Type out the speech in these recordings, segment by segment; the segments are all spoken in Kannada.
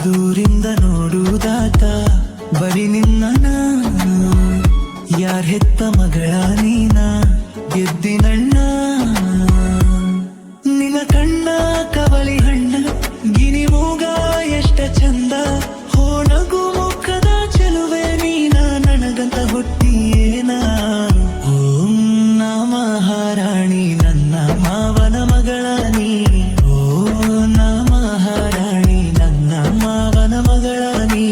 ದೂರಿಂದ ನೋಡುವುದಾತ ಬರೀ ನಿನ್ನ ನಾನು ಯಾರ್ ಹೆತ್ತ ಮಗಳ ನೀನ ಗೆದ್ದಿನಣ್ಣ ನಿನ್ನ ಕಣ್ಣ ಕವಳಿ ಹಣ್ಣ ಗಿನಿ ಮೂಗ ಎಷ್ಟ ಚಂದ ಹೋನಗು ಮುಖದ ಚೆಲುವೆ ನೀನ ನನಗಂತ ಹುಟ್ಟಿಯೇನ ಓಂ ನಮ ಹಾರಾಣಿ ನನ್ನ ಮಾವನ ಮಗಳ ನೀ ಓ ನಮ ಹಾರಾಣಿ ನನ್ನ ಮಾವನ ಮಗಳ ನೀ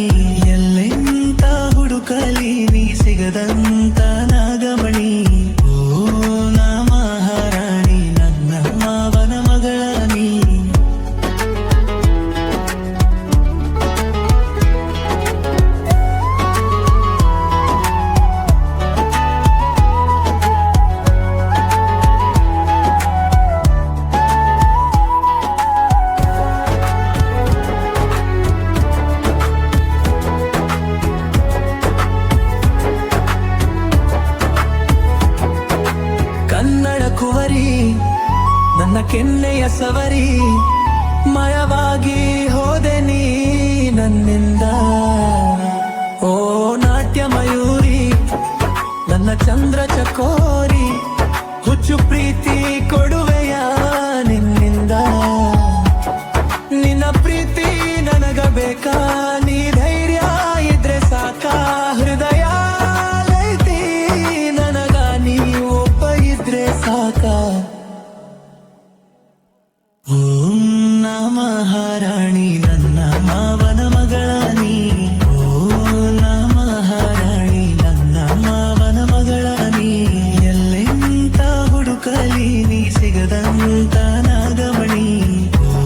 ಎಲ್ಲೆಂತ ಹುಡುಕಲಿ ನೀ ಸಿಗದಂತ ನಾಗಮಣಿ ಓ ನಮ ಹಾರಾಣಿ ನನ್ನ ಮಾವನ ಮಗಳ ನೀ ಕನ್ನಡ ಕುವರಿ ನನ್ನ ಕೆನ್ನೆಯ ಸವರಿ ಮಯವಾಗಿ ಹೋದೆ ನೀ ನನ್ನಿಂದ ಓ ನಾಟ್ಯ ಮಯೂರಿ ನನ್ನ ಚಂದ್ರ ಚಕೋರಿ ಹುಚ್ಚು ಪ್ರೀತಿ ಕೊಡುವೆಯ ನಿನ್ನಿಂದ ನಿನ್ನ ಪ್ರೀತಿ ನನಗ ಬೇಕಾ ನೀ ಧೈರ್ಯ ಇದ್ರೆ ಸಾಕ ಹೃದಯ ಲೈತಿ ನನಗ ನೀ ಒಬ್ಬ ಇದ್ರೆ ಸಾಕ ಓಂ ನಮ ಹಾರಾಣಿ ನನ್ನ ಮಾವನ ಮಗಳ ನೀ ಓ ನಮ ಹಾರಾಣಿ ನನ್ನ ಮಾವನ ಮಗಳ ನೀ ಎಲ್ಲೆಂತ ಹುಡುಕಲಿ ನೀ ಸಿಗದಂತ ನಾಗಮಣಿ ಓ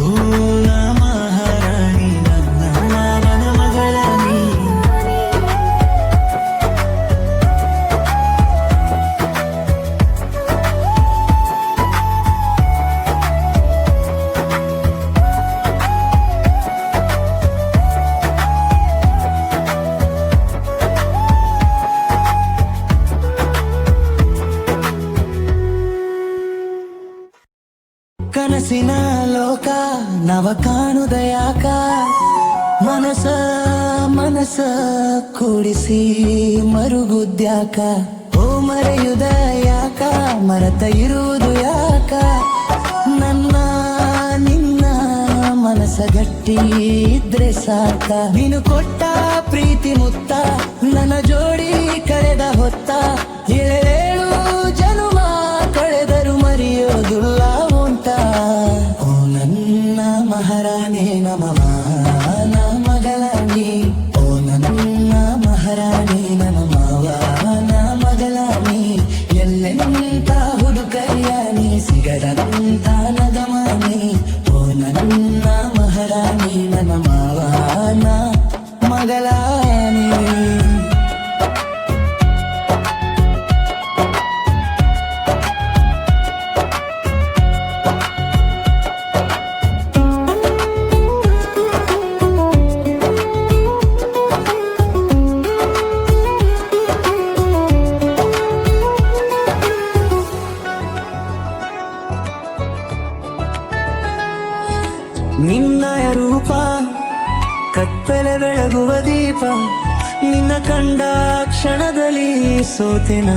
ನಮ ಹಾರಾಣಿ ನನ್ನ ಮಾವನ ಮಗಳ ನೀ ಕನಸಿನ ಲೋಕ ನವ ಕಾಣುದ ಯಾಕ ಮನಸ ಮನಸ ಕೂಡಿಸಿ ಮರುಗುದ್ಯಾಕ ಓ ಮರೆಯುದ ಯಾಕ ಮರೆತ ಇರುವುದು ಯಾಕ ನನ್ನ ನಿನ್ನ ಮನಸ ಗಟ್ಟಿ ಇದ್ರೆ ಸಾಕ ನೀನು ಕೊಟ್ಟ ಪ್ರೀತಿ ಮುತ್ತ ನನ್ನ ಜೋಡಿ ಕಳೆದ ಹೊತ್ತ ಏಳೇಳು ಜನುಮ ಕಳೆದರು ಮರೆಯೋದಿಲ್ಲ ಓ ನನ್ನ ಮಹಾರಾಣಿ ನಮ ಮಾವನ ಮಗಳ ನೀ ಓ ನನ್ನ ಮಹಾರಾಣಿ ನಮ ಮಾವನ ಮಗಳ ನೀ ಎಲ್ಲೆಂತ ಹುಡುಕಯ್ಯ ನೀ ಸಿಗದಂತ ನಗಮಣಿ ಓ ನನ್ನ ಮಹಾರಾಣಿ ನನ್ನ ಮಾವನ ಮಗಳ ನೀ ನಿನ್ನಯ ರೂಪ ಕತ್ತಲೆ ಬೆಳಗುವ ದೀಪ ನಿನ್ನ ಕಂಡ ಕ್ಷಣದಲ್ಲಿ ಸೋತೆನ